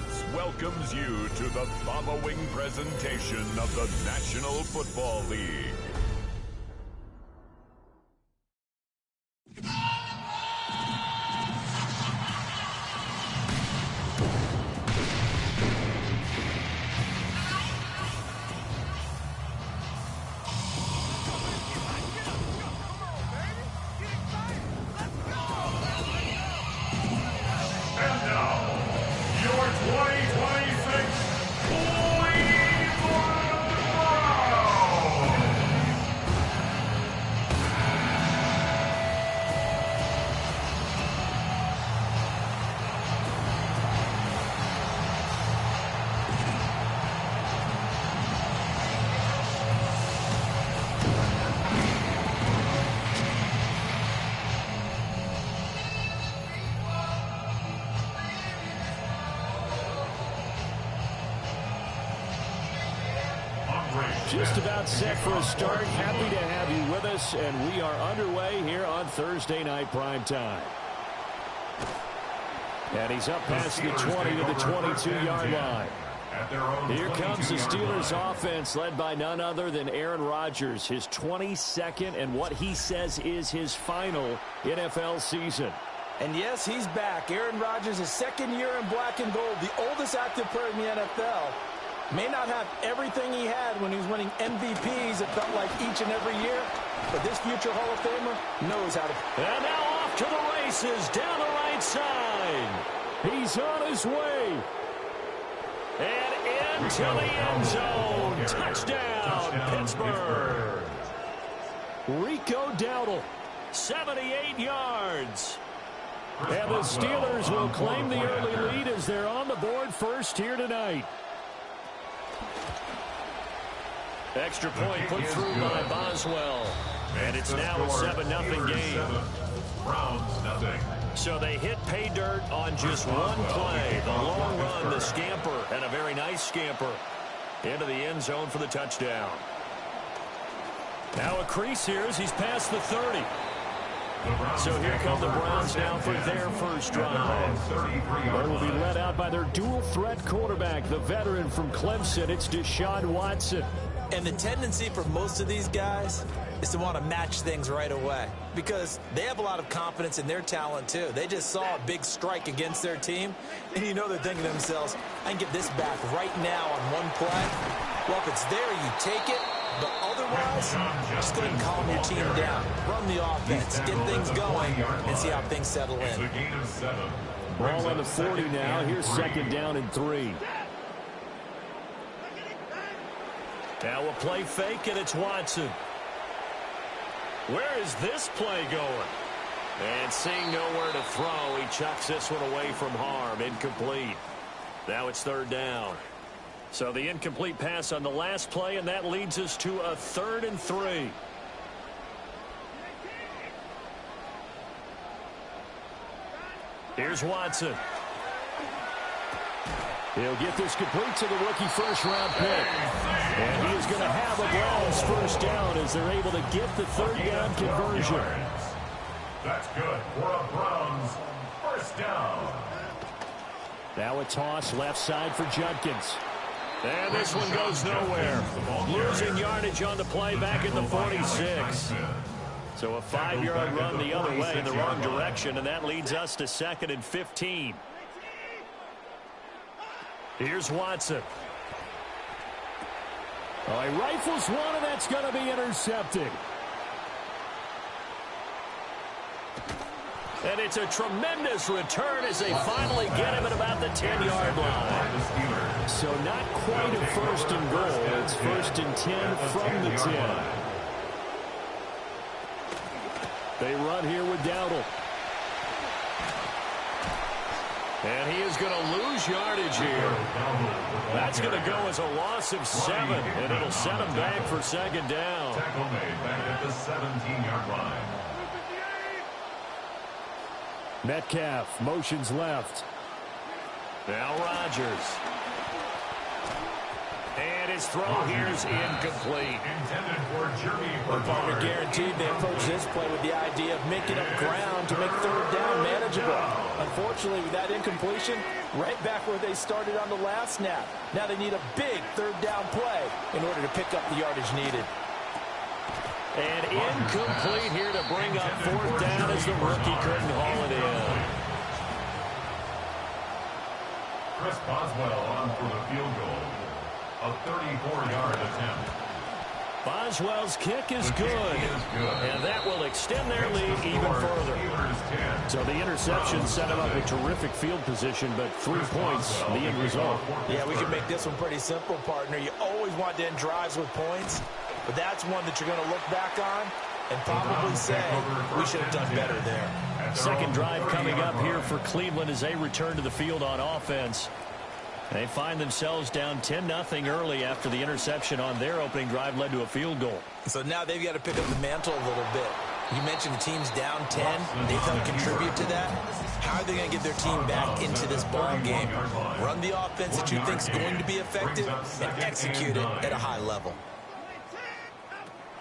Sports welcomes you to the following presentation of the National Football League. Just about set for a start. Happy to have you with us, and we are underway here on Thursday Night Prime Time. And he's up past the 20 to the 22-yard line. Here comes the Steelers offense led by none other than Aaron Rodgers, his 22nd and what he says is his final NFL season. And yes, he's back. Aaron Rodgers, his second year in black and gold, the oldest active player in the NFL. May not have everything he had when he was winning MVPs, it felt like each and every year. But this future Hall of Famer knows how to. And now off to the races down the right side. He's on his way. And into the end zone. Touchdown, Pittsburgh. Rico Dowdle, 78 yards. And the Steelers will claim the early lead as they're on the board first here tonight. Extra point put through by Boswell. And it's now a 7-0 game. So they hit pay dirt on just one play. The long run, the scamper, and a very nice scamper into the end zone for the touchdown. Now a crease here as he's past the 30. So here come the Browns now for their first drive. They will be led out by their dual-threat quarterback, the veteran from Clemson. It's Deshaun Watson. And the tendency for most of these guys is to want to match things right away because they have a lot of confidence in their talent, too. They just saw a big strike against their team, and you know they're thinking to themselves, I can get this back right now on one play. Well, if it's there, you take it. But otherwise, just go ahead and calm your team down. Run the offense, get things going, and see how things settle in. Ball on the 40 now. Here's second down and 3. Now a play fake, and it's Watson. Where is this play going? And seeing nowhere to throw, he chucks this one away from harm. Incomplete. Now it's third down. So the incomplete pass on the last play, and that leads us to a 3rd and 3. Here's Watson. He'll get this complete to the rookie first-round pick. And he is going to have a Browns first down as they're able to get the third down conversion. That's good for a Browns first down. Now a toss left side for Judkins. And this one goes nowhere. Losing yardage on the play back in the 46. So a 5-yard run the other way in the wrong direction, and that leads us to 2nd and 15. Here's Watson. Oh, he rifles one, and that's going to be intercepted. And it's a tremendous return as they finally get him at about the 10-yard line. So not quite a first and goal. It's 1st and 10 from the 10. They run here with Dowdle. And he is going to lose yardage here. That's going to go as a loss of 7, and it'll set him back for second down. Tackle made back at the 17-yard line. Metcalf motions left. Now Rodgers. And his his throw here's incomplete. Well, partner, guaranteed they approach this play with the idea of making up ground to make third down manageable. Unfortunately, with that incompletion, right back where they started on the last snap. Now they need a big third down play in order to pick up the yardage needed. And incomplete here to bring up fourth down as the rookie couldn't haul it in. Chris Boswell on for the field goal. A 34-yard attempt. Boswell's kick is good. And that will extend their lead even further. So the interception set him up a terrific field position, but 3 points, the end result. Yeah, we can make this one pretty simple, partner. You always want to end drives with points, but that's one that you're going to look back on and probably say, we should have done better there. Second drive coming up here for Cleveland as they return to the field on offense. They find themselves down 10-0 early after the interception on their opening drive led to a field goal. So now they've got to pick up the mantle a little bit. You mentioned the team's down 10. They've helped contribute to that. How are they going to get their team back into this ball game? Run the offense that you think is going to be effective and execute it at a high level.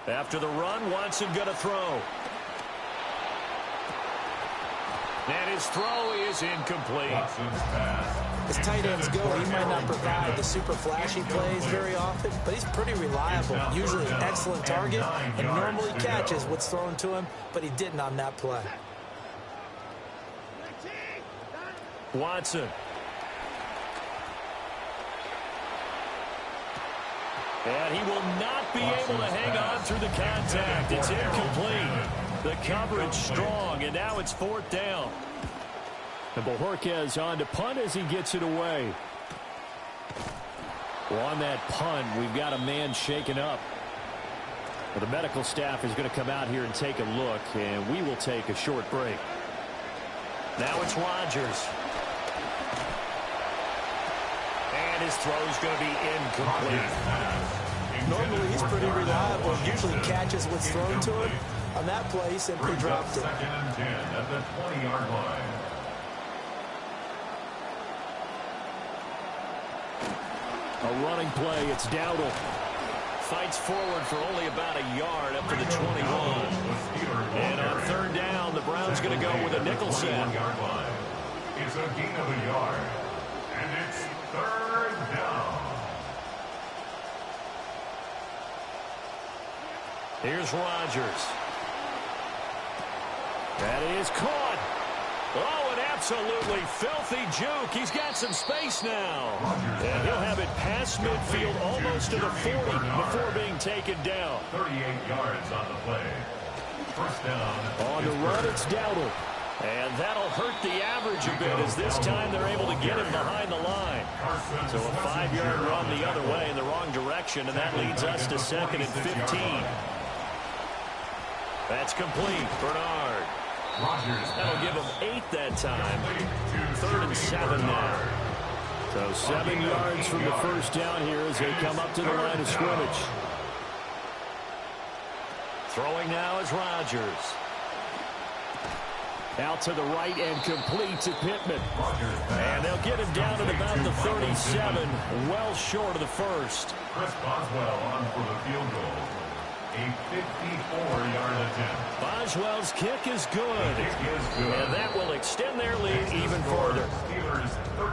After the run, Watson going to throw. And his throw is incomplete. As tight ends go, he might not provide the super flashy plays very often, but he's pretty reliable, usually an excellent target, and normally catches what's thrown to him, but he didn't on that play. Watson. And he will not be able to hang on through the contact. It's incomplete. The coverage strong, and now it's fourth down. And Bojorquez on to punt as he gets it away. Well, on that punt, we've got a man shaken up. Well, the medical staff is going to come out here and take a look, and we will take a short break. Now it's Rodgers. And his throw's going to be incomplete. Normally, he's pretty reliable. Usually catches what's thrown to him. On that play, he simply dropped it. Second and 10 at the 20-yard line. A running play, it's Dowdle. Fights forward for only about a yard up to the 21. And on third down, the Browns going to go with a nickel set. It's a gain of a yard. And it's third down. Here's Rodgers. That is caught. Oh, an absolutely filthy juke. He's got some space now. And he'll have it past midfield almost to the 40 before being taken down. 38 yards on the play. First down. On the run, it's Dowdle. And that'll hurt the average a bit as this time they're able to get him behind the line. So a 5-yard run the other way in the wrong direction, and that leads us to second and 15. That's complete. Bernard. That'll give them 8 that time. Third and 7 now. So 7 yards from the first down here as they come up to the line of scrimmage. Throwing now is Rodgers. Out to the right and complete to Pittman. And they'll get him down at about the 37, well short of the first. Chris Boswell on for the field goal. A 54-yard attempt. Boswell's kick is good. And that will extend their lead even further.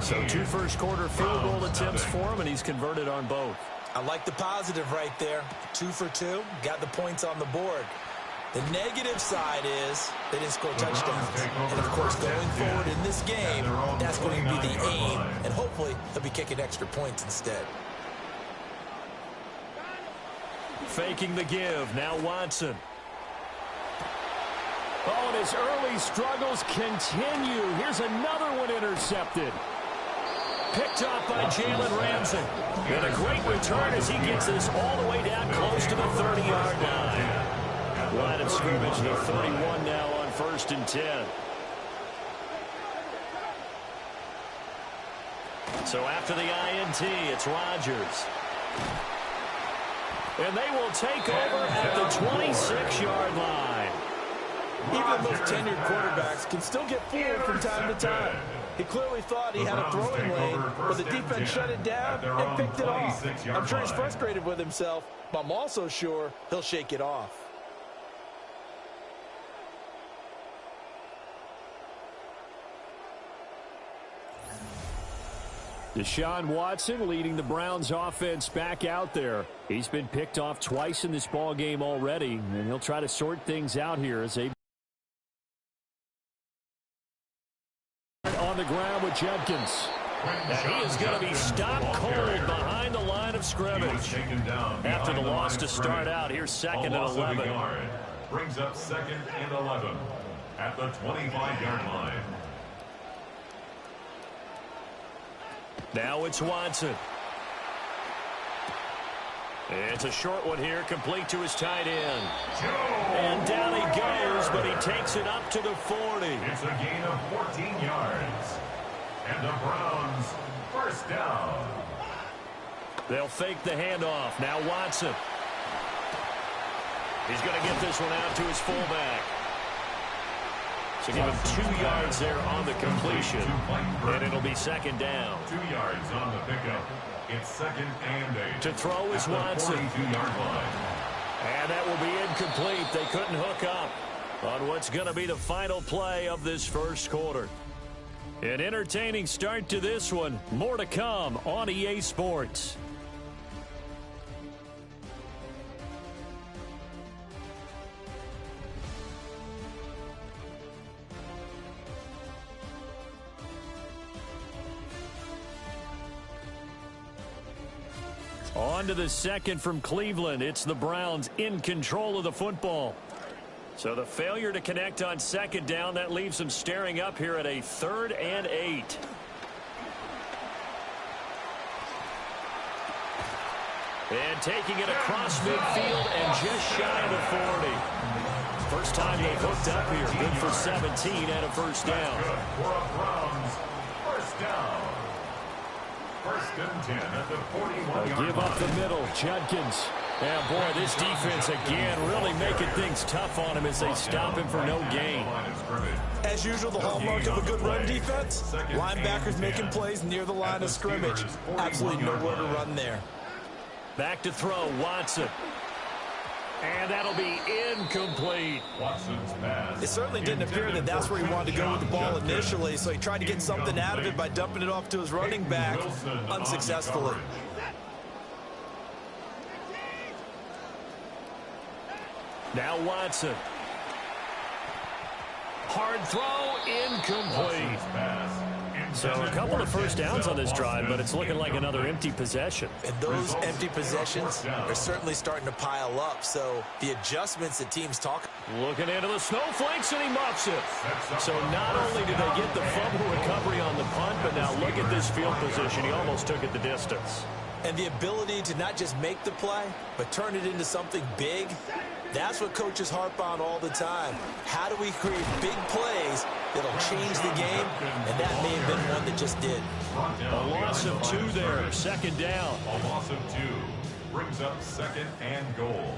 So 2 first-quarter field goal attempts for him, and he's converted on both. I like the positive right there. 2 for 2. Got the points on the board. The negative side is they didn't score touchdowns. And, of course, going forward in this game, that's going to be the aim. And hopefully they'll be kicking extra points instead. Faking the give. Now Watson. Oh, and his early struggles continue. Here's another one intercepted. Picked off by Jalen Ramsey. And a great return as he gets this all the way down close to the 30-yard line. Line of scrimmage, the 31 now on 1st and 10. So after the INT, it's Rodgers. And they will take over at the 26-yard line. Even those tenured quarterbacks can still get fooled from time to time. He clearly thought he had a throwing lane, but the defense shut it down and picked it off. I'm sure he's frustrated with himself, but I'm also sure he'll shake it off. Deshaun Watson leading the Browns offense back out there. He's been picked off twice in this ball game already, and he'll try to sort things out here as they on the ground with Jenkins. And he is going to be stopped cold behind the line of scrimmage. After the loss to start out, here's second and 11. Brings up second and 11 at the 25-yard line. Now it's Watson. It's a short one here, complete to his tight end. And down he goes, but he takes it up to the 40. It's a gain of 14 yards. And the Browns first down. They'll fake the handoff. Now Watson. He's going to get this one out to his fullback. So give him 2 yards there on the completion. And it'll be second down. 2 yards on the pickup. It's second and 8. To throw is Watson. 42-yard line. And that will be incomplete. They couldn't hook up on what's going to be the final play of this first quarter. An entertaining start to this one. More to come on EA Sports. On to the second from Cleveland. It's the Browns in control of the football. So the failure to connect on second down, that leaves them staring up here at a 3rd and 8. And taking it across midfield and just shy of the 40. First time they've hooked up here. Good for 17 and a first down. For a Browns first down. First and 10 at the 41-yard line. Give up the middle. Judkins. Yeah, boy, this defense again really making things tough on him as they stop him for no gain. As usual, the hallmark of a good run defense, linebackers making plays near the line of scrimmage. Absolutely nowhere to run there. Back to throw, Watson. And that'll be incomplete. Watson's pass. It certainly didn't appear that that's where he wanted to go with the ball initially, so he tried to get something out of it by dumping it off to his running back unsuccessfully. Now Watson. Hard throw, incomplete. So a couple of first downs on this drive, but it's looking like another empty possession. And those empty possessions are certainly starting to pile up. So the adjustments that teams talk. Looking into the snowflakes, and he muffs it. So not only did they get the fumble recovery on the punt, but now look at this field position. He almost took it the distance. And the ability to not just make the play, but turn it into something big. That's what coaches harp on all the time. How do we create big plays that'll change the game? And that may have been one that just did. A loss of 2 there, second down. A loss of 2 brings up second and goal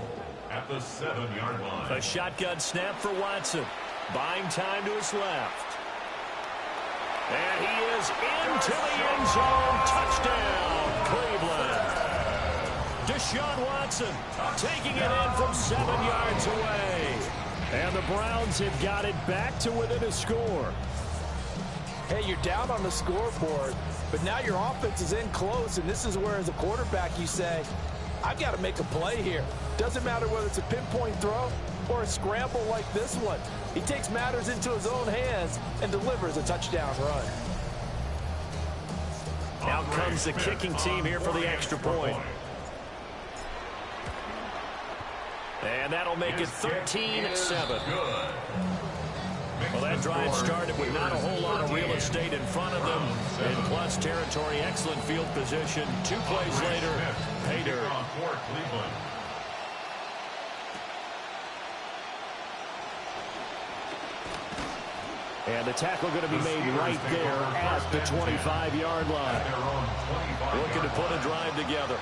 at the 7-yard line. A shotgun snap for Watson. Buying time to his left. And he is into the end zone. Touchdown, Cleveland. Deshaun Watson taking it in from 7 yards away. And the Browns have got it back to within a score. Hey, you're down on the scoreboard, but now your offense is in close, and this is where, as a quarterback, you say, I've got to make a play here. Doesn't matter whether it's a pinpoint throw or a scramble like this one. He takes matters into his own hands and delivers a touchdown run. Out comes the kicking team here for the extra point. And that'll make it 13-7. Well, that drive started with not a whole lot of real estate in front of them. And plus territory, excellent field position. 2 plays later, pay dirt. And the tackle going to be made right there at the 25-yard line. Looking to put a drive together.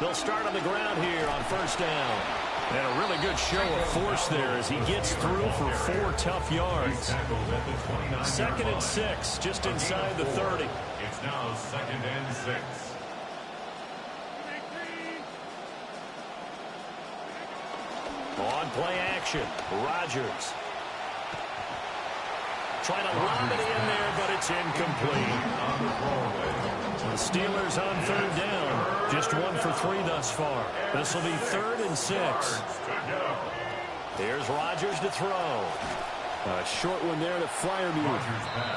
They'll start on the ground here on first down. And a really good show of force there as he gets through for 4 tough yards. 2nd and 6, just inside the 30. It's now 2nd and 6. On play action, Rodgers. Trying to lob it in there, but it's incomplete. The Steelers on 3rd down. Just 1 for 3 thus far. This will be 3rd and 6. Here's Rodgers to throw. A short one there to Freiermuth.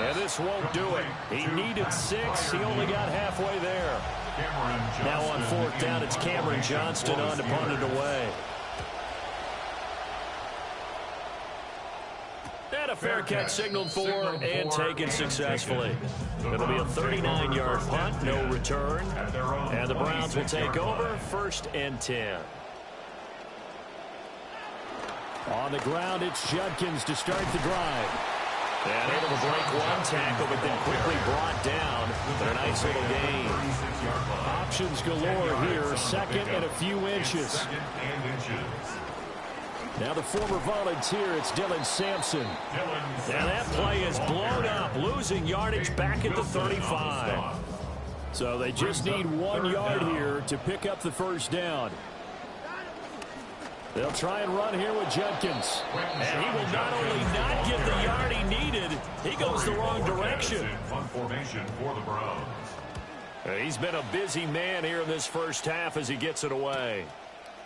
And this won't do it. He needed 6. He only got halfway there. Now on 4th down, it's Cameron Johnston on to punt it away. And a fair catch signaled for and taken successfully. It'll be a 39-yard punt, no return. And the Browns will take over 1st and 10. On the ground, it's Judkins to start the drive. And able to break 1 tackle, but then quickly brought down for a nice little gain. Options galore here, 2nd and a few inches. Now the former Volunteer, it's Dylan Sampson. And that play is blown up, losing yardage back at the 35. So they just need 1 yard here to pick up the 1st down. They'll try and run here with Judkins. And he will not only not get the yard he needed, he goes the wrong direction. He's been a busy man here in this 1st half as he gets it away.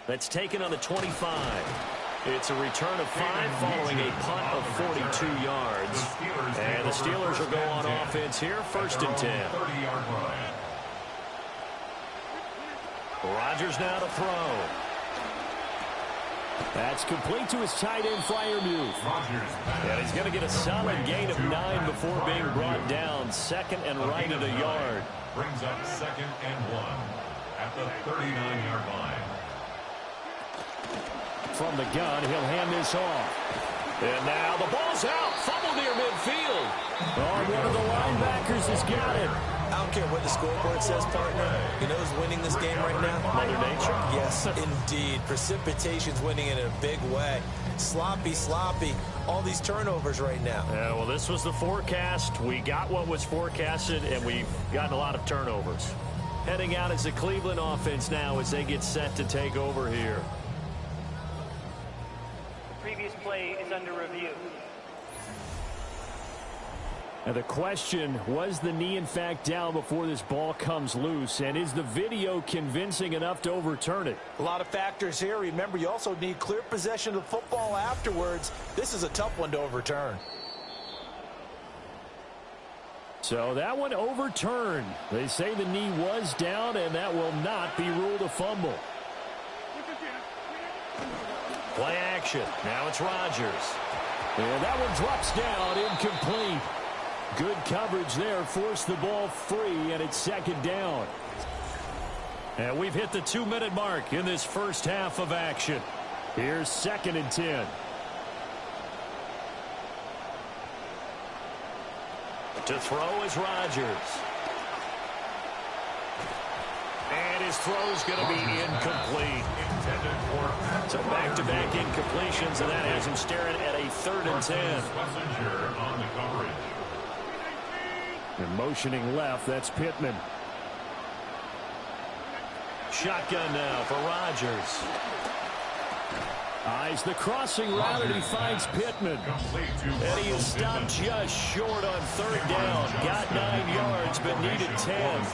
That's taken on the 25. It's a return of 5 following a punt of 42 yards. And the Steelers will go on offense here, 1st and 10. Rodgers now to throw. That's complete to his tight end, Freiermuth. And he's going to get a solid gain of 9 before being brought down. 2nd and right at a yard. Brings up 2nd and 1 at the 39-yard line. From the gun, he'll hand this off. And now the ball's out. Fumble near midfield. Oh, one of the linebackers has got it. I don't care what the scoreboard says, partner. You know who's winning this game right now? Mother Nature? Yes, indeed. Precipitation's winning it in a big way. Sloppy, sloppy. All these turnovers right now. Yeah, well, this was the forecast. We got what was forecasted, and we've gotten a lot of turnovers. Heading out as the Cleveland offense now as they get set to take over here. Previous play is under review. And the question, was the knee in fact down before this ball comes loose? And is the video convincing enough to overturn it? A lot of factors here. Remember, you also need clear possession of the football afterwards. This is a tough one to overturn. So that one overturned. They say the knee was down, and that will not be ruled a fumble. Play action. Now it's Rodgers. And that one drops down, incomplete. Good coverage there, forced the ball free, and it's 2nd down. And we've hit the 2-minute mark in this 1st half of action. Here's 2nd and 10. To throw is Rodgers. And his throw's going to be incomplete. So back-to-back incompletions, and that has him staring at a 3rd and 10. And motioning left, that's Pittman. Shotgun now for Rodgers. Eyes the crossing route, and he finds Pittman. And he is stopped just short on 3rd down. Got 9 yards, but needed 10.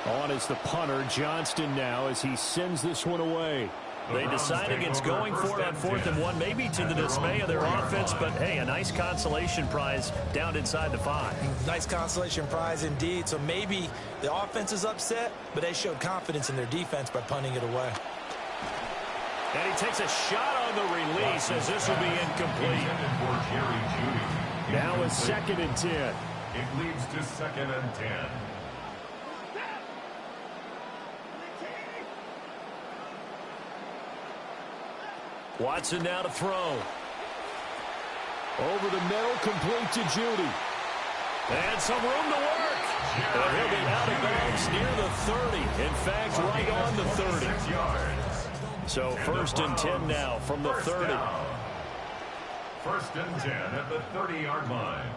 On is the punter, Johnston now, as he sends this one away. They decide against going for it on 4th and 1, maybe to the dismay of their offense, but hey, a nice consolation prize down inside the 5. Nice consolation prize indeed. So maybe the offense is upset, but they showed confidence in their defense by punting it away. And he takes a shot on the release as this will be incomplete. Now a 2nd and 10. It leads to 2nd and 10. Watson now to throw. Over the middle, complete to Judy. And some room to work. And he'll be out of bounds near the 30. In fact, right on the 30. So 1st and 10 now from the 30. 1st and 10 at the 30-yard line.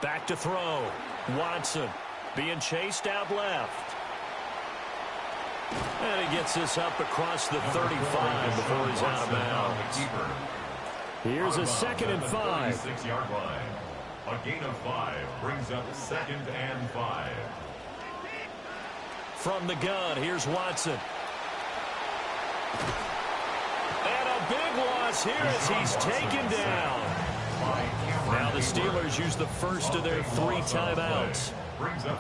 Back to throw. Watson being chased out left. And he gets this up across the 35 before he's out of bounds. Here's a 2nd and 5. 36-yard line. A gain of 5 brings up 2nd and 5. From the gun, here's Watson. And a big loss here as he's taken down. Now the Steelers use the first of their 3 timeouts.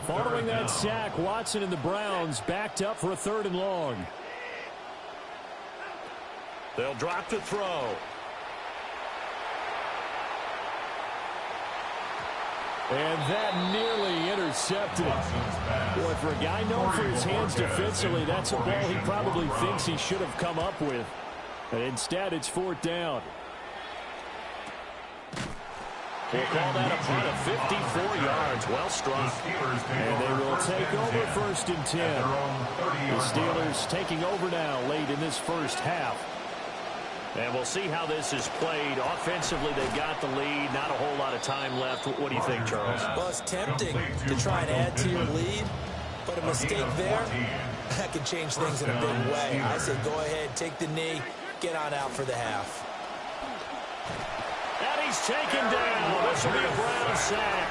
Following that sack, Watson and the Browns backed up for a 3rd and long. They'll drop to throw. And that nearly intercepted. Boy, for a guy known for his hands defensively, that's a ball he probably thinks he should have come up with. And instead, it's 4th down. We'll call that a punt of 54 yards. Well struck. And they will take over 1st and 10. The Steelers taking over now late in this first half. And we'll see how this is played. Offensively, they've got the lead. Not a whole lot of time left. What do you think, Charles? Well, it's tempting to try and add to your lead, but a mistake there, that could change things in a big way. I say go ahead, take the knee, get on out for the half. And he's taken down. This will be a Brown sack.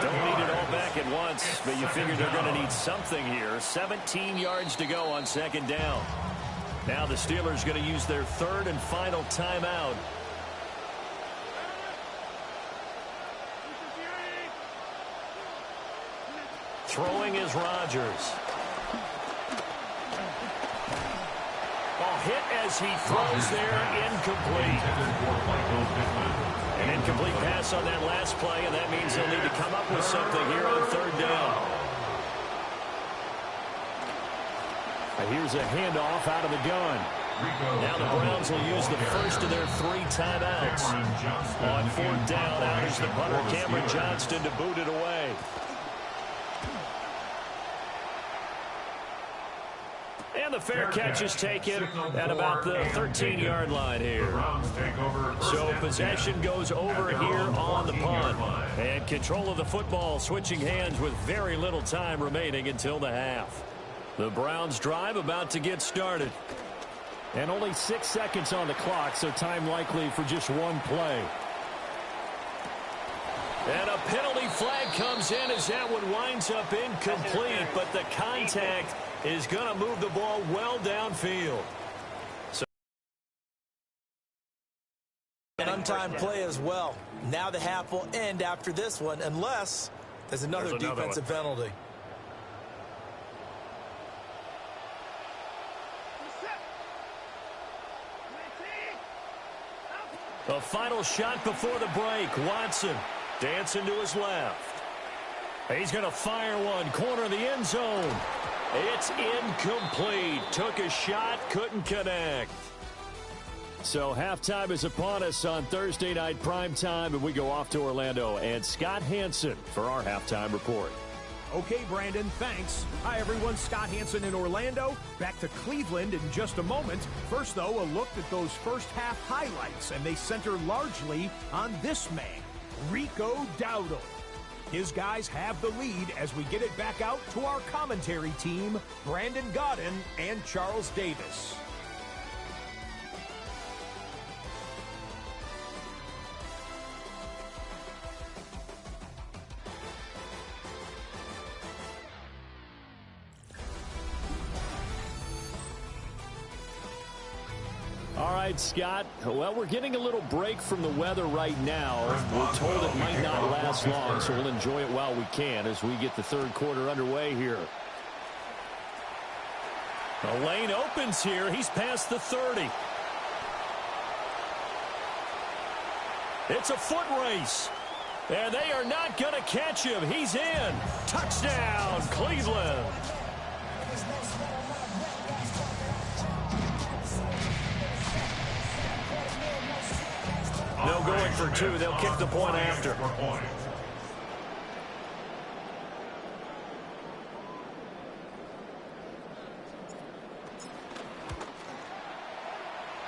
Don't need it all back at once, but you figure they're going to need something here. 17 yards to go on 2nd down. Now the Steelers going to use their 3rd and final timeout. Throwing is Rodgers. Hit as he throws there, incomplete. An incomplete pass on that last play, and that means they'll need to come up with something here on 3rd down. Here's a handoff out of the gun. Now the Browns will use the first of their 3 timeouts. On 4th down, out is the punter, Cameron Johnston, to boot it away. And the fair catch is taken at about the 13-yard line here. So possession goes over here on the punt. And control of the football switching hands with very little time remaining until the half. The Browns drive about to get started. And only 6 seconds on the clock, so time likely for just one play. And a penalty flag comes in as that one winds up incomplete, but the contact is going to move the ball well downfield. So an untimed play as well. Now the half will end after this one, unless there's another defensive penalty. The final shot before the break. Watson dancing to his left. He's going to fire one. Corner of the end zone. It's incomplete. Took a shot, couldn't connect. So halftime is upon us on Thursday night primetime, and we go off to Orlando. And Scott Hansen for our halftime report. Okay, Brandon, thanks. Hi, everyone. Scott Hansen in Orlando. Back to Cleveland in just a moment. First, though, a look at those first half highlights, and they center largely on this man, Rico Dowdle. His guys have the lead as we get it back out to our commentary team, Brandon Godden and Charles Davis. All right, Scott. Well, we're getting a little break from the weather right now. We're told it might not last long, so we'll enjoy it while we can as we get the third quarter underway here. The lane opens here. He's past the 30. It's a foot race. And they are not going to catch him. He's in. Touchdown, Cleveland. No going for two. They'll kick the point after.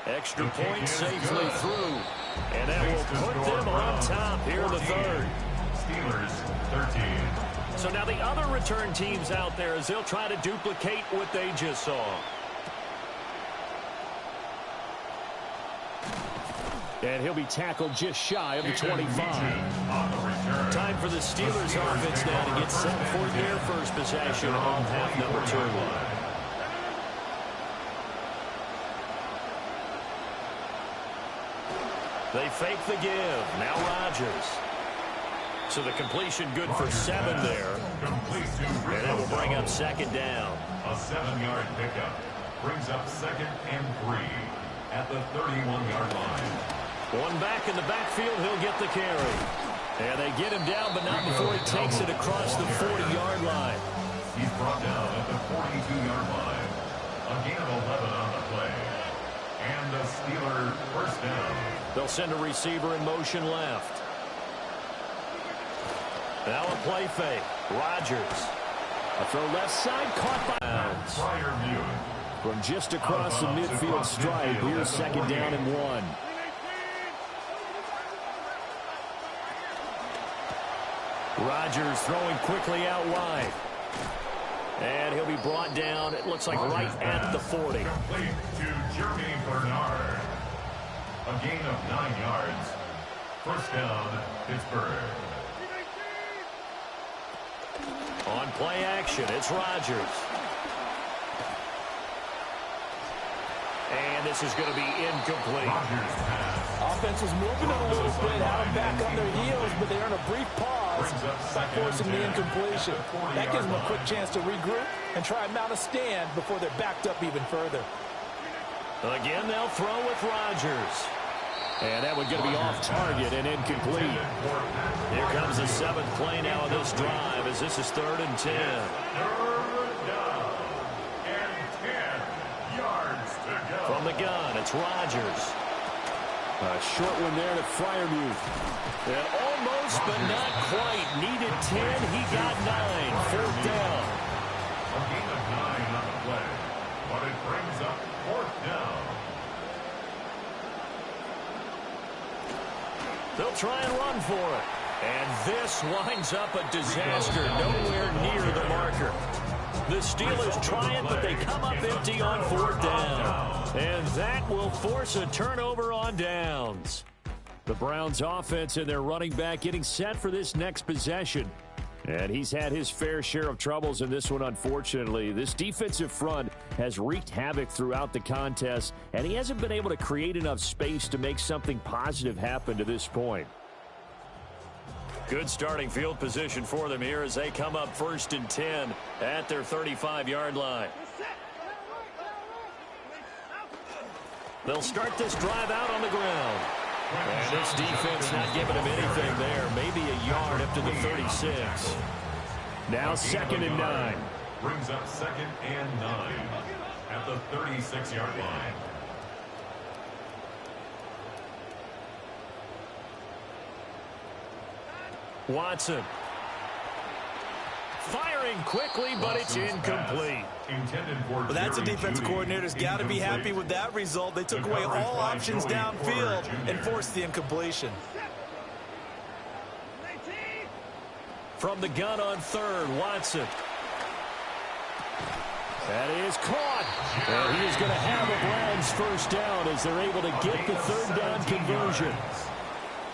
Extra point safely through. And that will put them on top here in the third. Steelers 13. So now the other return teams out there as they'll try to duplicate what they just saw. And he'll be tackled just shy of the 25. Time for the Steelers offense now to get set for their first possession on half number 2. They fake the give. Now Rodgers. So the completion good for 7 there. And that will bring up second down. A 7-yard pickup brings up 2nd and 3 at the 31-yard line. One back in the backfield, he'll get the carry. And they get him down, but not before he takes it across the 40-yard line. He's brought down at the 42-yard line. A gain of 11 on the play. And the Steelers first down. They'll send a receiver in motion left. Now a play fake. Rodgers. A throw left side, caught by bounds. From just across the midfield stripe, here's second down and 1. Rodgers throwing quickly out wide. And he'll be brought down, it looks like right at the 40. Complete to Jeremy Bernard. A gain of 9 yards. First down, Pittsburgh. On play action, it's Rodgers. And this is going to be incomplete. Offense was moving it a little bit, had them back on their heels, but they earn a brief pause by forcing the incompletion. That gives them a quick chance to regroup and try and mount a stand before they're backed up even further. Again, they'll throw with Rodgers. And that one's going to be off target and incomplete. Here comes the 7th play now of this drive as this is 3rd and 10. From the gun, it's Rodgers. A short one there to Freiermuth. And almost, but not quite. Needed 10, he got 9. 4th down. A gain of 9 on the play, but it brings up 4th down. They'll try and run for it. And this winds up a disaster nowhere near the marker. The Steelers try it, but they come up empty on 4th down. And that will force a turnover on downs. The Browns offense and their running back getting set for this next possession. And he's had his fair share of troubles in this one, unfortunately. This defensive front has wreaked havoc throughout the contest, and he hasn't been able to create enough space to make something positive happen to this point. Good starting field position for them here as they come up 1st and 10 at their 35-yard line. They'll start this drive out on the ground. And this defense not giving him anything there. Maybe a yard up to the 36. Now 2nd and 9. Brings up 2nd and 9 at the 36-yard line. Watson. Firing quickly, but it's incomplete. Well, that's a defense coordinator's got to be happy with that result. They took away all options downfield and forced the incompletion. From the gun on 3rd, Watson. That is caught. And he is going to have a Browns first down as they're able to get the 3rd down conversion.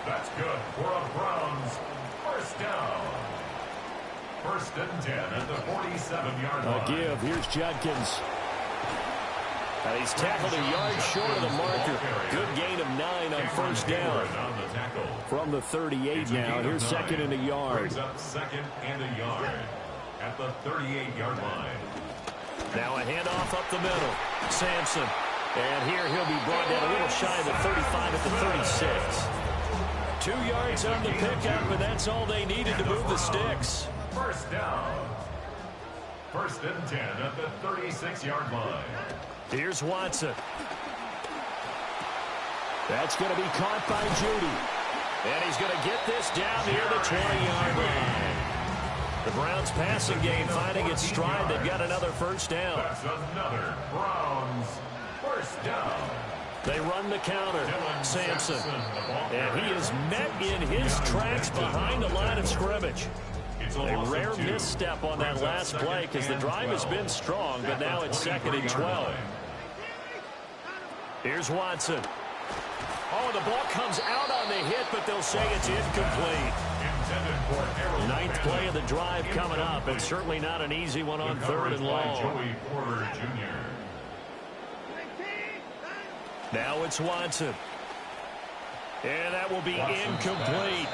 That's good for a Browns first down. 1st and 10 at the 47-yard line. A give. Here's Judkins. And he's tackled a yard short of the marker. Good gain of 9 on 1st down. From the 38 now. Here's 2nd and a yard. Brings up 2nd and a yard at the 38-yard line. Now a handoff up the middle. Sampson. And here he'll be brought down a little shy of the 35 at the 36. 2 yards on the pickup, and that's all they needed to move the sticks. First down. 1st and 10 at the 36-yard line. Here's Watson. That's going to be caught by Judy. And he's going to get this down near the 20-yard line. The Browns passing game finding its stride. They've got another first down. That's another Browns first down. They run the counter. Sampson. And he is met in his tracks behind the line of scrimmage. A rare misstep on that last play because the drive has been strong, but now it's 2nd and 12. Here's Watson. Oh, the ball comes out on the hit, but they'll say it's incomplete. 9th play of the drive coming up, and certainly not an easy one on 3rd and long. Now it's Watson. And that will be incomplete.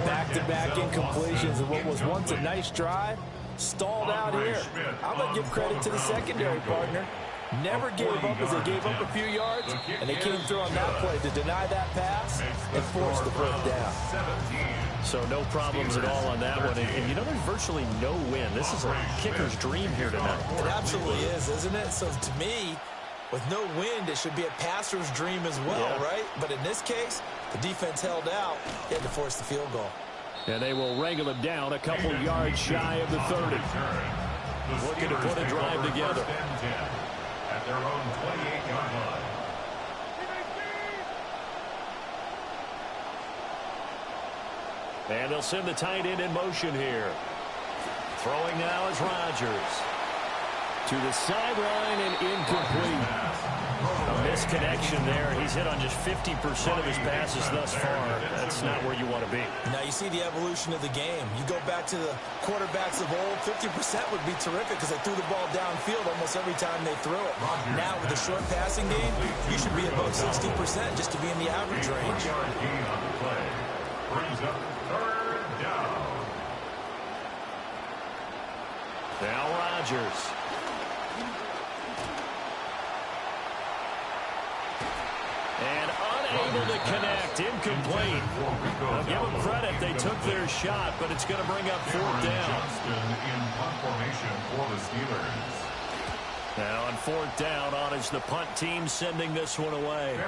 Back-to-back incompletions of what was once a nice drive. Stalled out here. I'm going to give credit to the secondary partner. Never gave up as they gave up a few yards, and they came through on that play to deny that pass and force the 4th down. So no problems at all on that one. And you know, there's virtually no win. This is a kicker's dream here tonight. It absolutely is, isn't it? So to me, with no wind, it should be a passer's dream as well, right? But in this case, the defense held out. They had to force the field goal. And they will wrangle him down a couple yards shy of the 30. Looking to put a drive together. At their own 28-yard line. And they'll send the tight end in motion here. Throwing now is Rodgers. To the sideline and incomplete. A misconnection there. He's hit on just 50% of his passes thus far. That's not where you want to be. Now you see the evolution of the game. You go back to the quarterbacks of old, 50% would be terrific because they threw the ball downfield almost every time they threw it. Now with the short passing game, you should be above 60% just to be in the average range. Brings up 3rd down. Now Rodgers. And unable to connect. Incomplete. I'll give them credit. They took their shot, but it's going to bring up 4th down. In punt formation for the Steelers. Now on 4th down, on is the punt team sending this one away.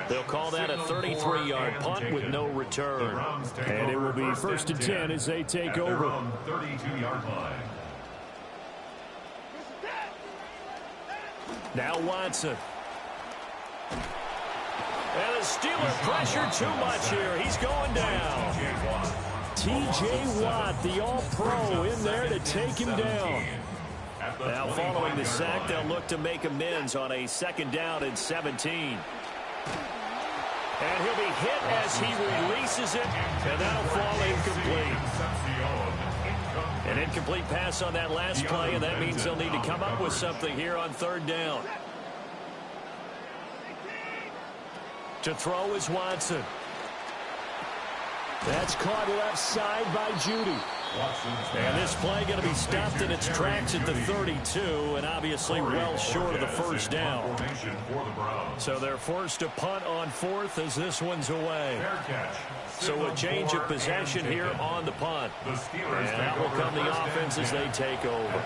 They'll call that a 33-yard punt with no return. And it will be 1st and 10 as they take over. 32-yard line. Now Watson. And the Steelers pressure too much here. He's going down. T.J. Watt, the all-pro, in there to take him down. Now following the sack, they'll look to make amends on a 2nd down and 17. And he'll be hit as he releases it, and that'll fall incomplete. An incomplete pass on that last play, and that means they'll need to come up with something here on 3rd down. To throw is Watson. That's caught left side by Judy. And this play going to be stopped in its tracks at the 32, and obviously well short of the 1st down. So they're forced to punt on 4th as this one's away. So a change of possession here on the punt. And out will come the offense as they take over.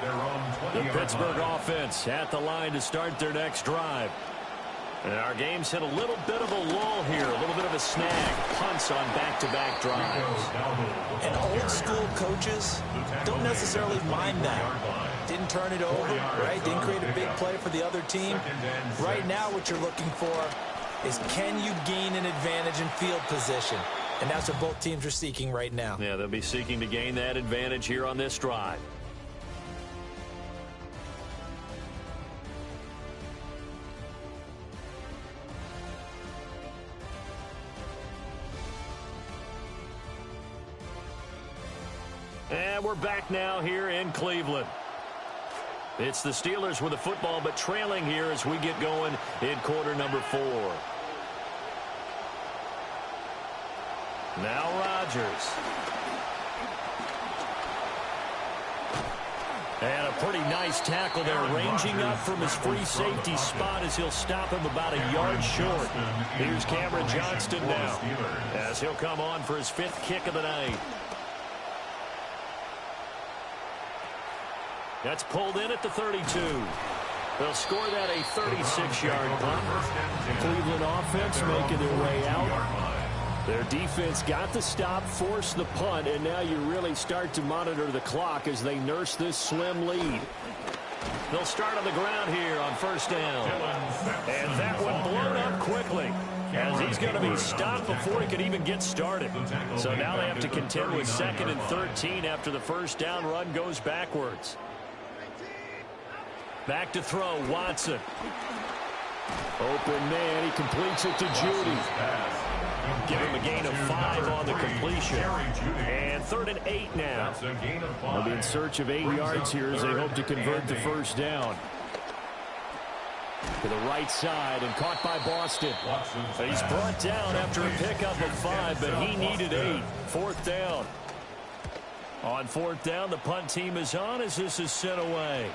The Pittsburgh offense at the line to start their next drive. And our game's hit a little bit of a lull here, a little bit of a snag. Punts on back-to-back drives. And old-school coaches don't necessarily mind that. Didn't turn it over, right? Didn't create a big play for the other team. Right now what you're looking for is can you gain an advantage in field position? And that's what both teams are seeking right now. Yeah, they'll be seeking to gain that advantage here on this drive. And we're back now here in Cleveland. It's the Steelers with the football, but trailing here as we get going in quarter number 4. Now Rodgers. And a pretty nice tackle there, ranging up from his free safety spot as he'll stop him about a yard short. Here's Cameron Johnston now as he'll come on for his 5th kick of the night. That's pulled in at the 32. They'll score that a 36-yard punt. Cleveland offense making their way out. Their defense got the stop, forced the punt, and now you really start to monitor the clock as they nurse this slim lead. They'll start on the ground here on 1st down. And that one blown up quickly, as he's going to be stopped before he could even get started. So now they have to contend with 2nd and 13 after the first down run goes backwards. Back to throw, Watson. Open man, he completes it to Judy. Give him a gain of 5 on the completion. And 3rd and 8 now. They'll be in search of 8 yards here as they hope to convert the first down. To the right side and caught by Boston. He's brought down after a pickup of 5, but he needed 8. 4th down. On 4th down, the punt team is on as this is sent away.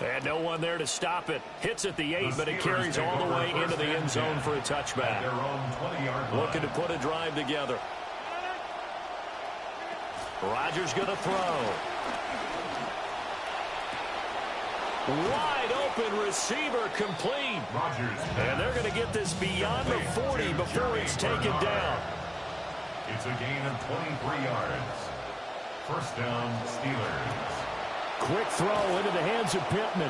And no one there to stop it. Hits at the 8, but it carries all the way into the end zone for a touchback. Looking to put a drive together. Rodgers going to throw. Wide open receiver complete. And they're going to get this beyond the 40 before it's taken down. It's a gain of 23 yards. First down, Steelers. Quick throw into the hands of Pittman.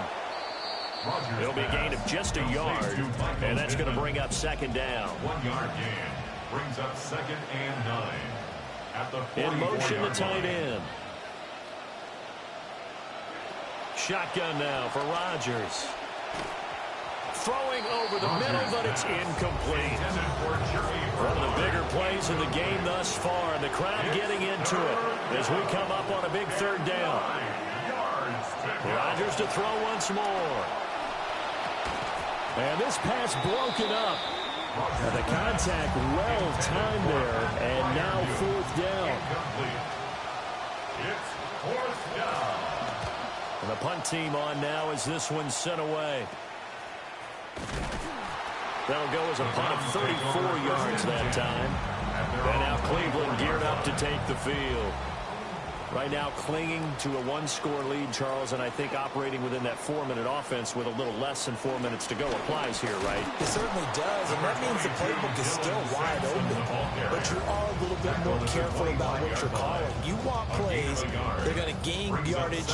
It'll be a gain of just a yard, and that's going to bring up 2nd down. 1 yard gain brings up 2nd and 9. At the in motion, the tight end. Shotgun now for Rodgers. Throwing over the middle, but it's incomplete. One of the bigger plays in the game thus far, and the crowd getting into it as we come up on a big 3rd down. Rodgers to throw once more. And this pass broken up. And the contact well timed there, and now 4th down. It's 4th down. And the punt team on now as this one's sent away. That'll go as a punt of 34 yards that time. And now Cleveland geared up to take the field. Right now clinging to a 1-score lead, Charles, and I think operating within that 4-minute offense with a little less than 4 minutes to go applies here, right? It certainly does, and that means the playbook is still wide open, but you are a little bit more careful about what you're calling. You want plays, they're going to gain yardage,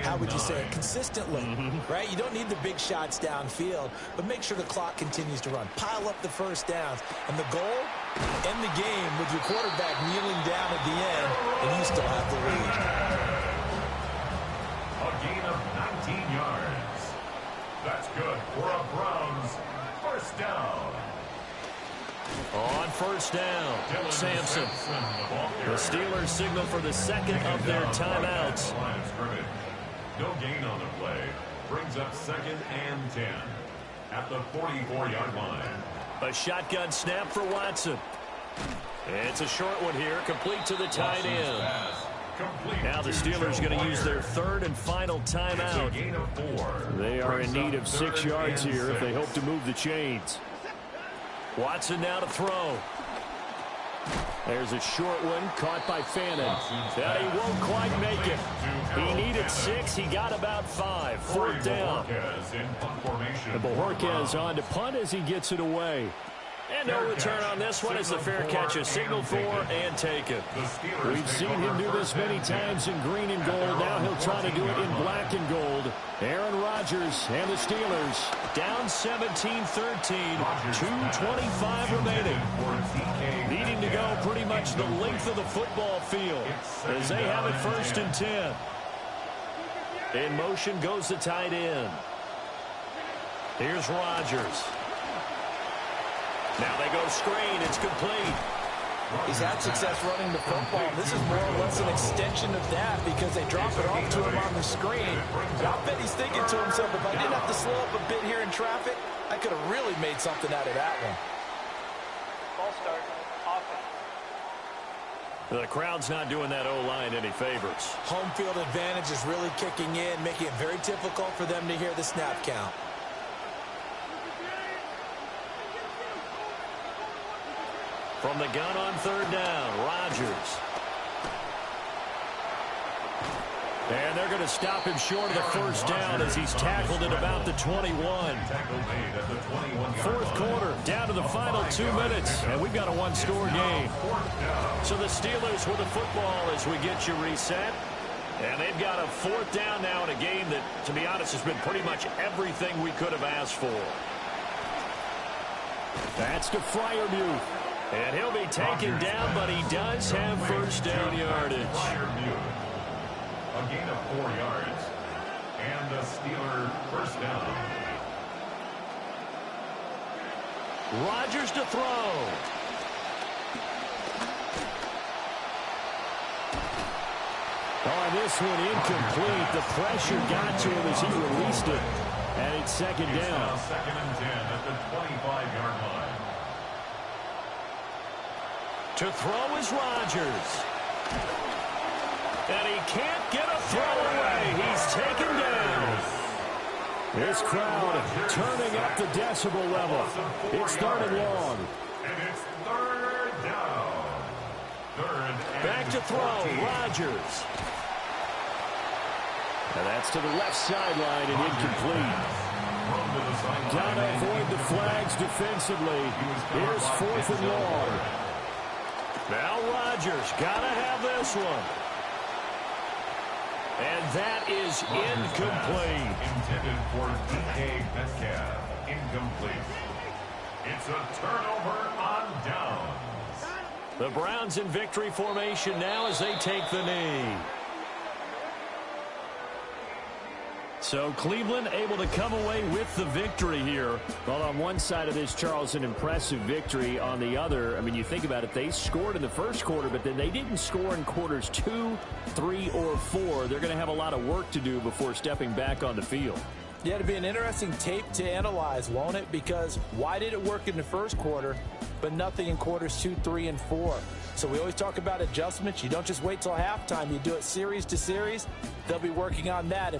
how would you say it, consistently, right? You don't need the big shots downfield, but make sure the clock continues to run. Pile up the first downs, and the goal, end the game with your quarterback kneeling down at the end, and you still have the lead. A gain of 19 yards. That's good for a Browns first down. On first down, Sampson. The Steelers signal for the 2nd of their timeouts. No gain on the play. Brings up 2nd and 10 at the 44-yard line. A shotgun snap for Watson. It's a short one here, complete to the tight end. Now the Steelers going to use their 3rd and final timeout. They are in need of 6 yards here if they hope to move the chains. Watson now to throw. There's a short one caught by Fannin. That he won't quite make it. He needed 6. He got about 5. 4th down. And Bojorquez on to punt as he gets it away. And no return on this one as the fair catch is signaled for and taken. We've seen him do this many times in green and gold. Now he'll try to do it in black and gold. Aaron Rodgers and the Steelers down 17-13. 2:25 remaining. Needing to go pretty much the length of the football field as they have it 1st and 10. In motion goes the tight end. Here's Rodgers. Now they go screen. It's complete. He's had success running the football. This is more or less an extension of that because they drop it off to him on the screen. And I'll bet he's thinking to himself, if I didn't have to slow up a bit here in traffic, I could have really made something out of that one. Ball start. Offense. The crowd's not doing that O-line any favors. Home field advantage is really kicking in, making it very difficult for them to hear the snap count. From the gun on 3rd down, Rodgers. And they're going to stop him short of the first down as he's tackled at about the 21. 4th quarter, down to the final 2 minutes, and we've got a 1-score game. So the Steelers with the football as we get you reset. And they've got a 4th down now in a game that, to be honest, has been pretty much everything we could have asked for. That's to Freiermuth. And he'll be taken down, but he does have first down yardage. A gain of 4 yards. And the Steeler first down. Rodgers to throw. On this one, incomplete. The pressure got to him as he released it. And it's second down. Now second and 10 at the 25-yard line. To throw is Rodgers. And he can't get a throw away. He's taken down. This crowd turning up the decibel level. It's third and long. And it's third down. Back to throw, Rodgers. And that's to the left sideline and incomplete. Got to avoid the flags defensively. Here's fourth and long. Now Rodgers got to have this one. And that is incomplete. Intended for DK Metcalf. Incomplete. It's a turnover on downs. The Browns in victory formation now as they take the knee. So Cleveland able to come away with the victory here. Well, on one side of this, Charles, an impressive victory. On the other, I mean, you think about it, they scored in the first quarter, but then they didn't score in quarters 2, 3, or 4. They're going to have a lot of work to do before stepping back on the field. Yeah, it'll be an interesting tape to analyze, won't it? Because why did it work in the first quarter, but nothing in quarters 2, 3, and 4? So we always talk about adjustments. You don't just wait till halftime. You do it series to series. They'll be working on that.